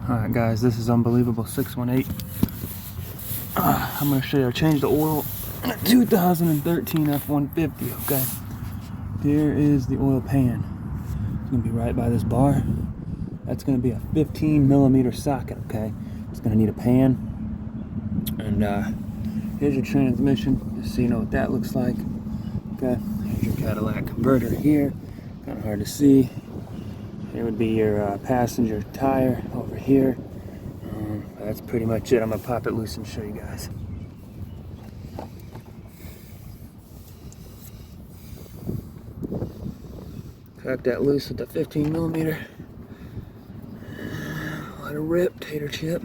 Alright guys, this is Unbelievable 618. I'm going to show you how to change the oil in a 2013 F150, okay? Here is the oil pan. It's going to be right by this bar. That's going to be a 15 millimeter socket, okay? It's going to need a pan. And here's your transmission, just so you know what that looks like. Okay, here's your Cadillac converter here. Kind of hard to see. Here would be your passenger tire over here. That's pretty much it. I'm going to pop it loose and show you guys. Crack that loose with the 15 millimeter. Let it rip, tater chip.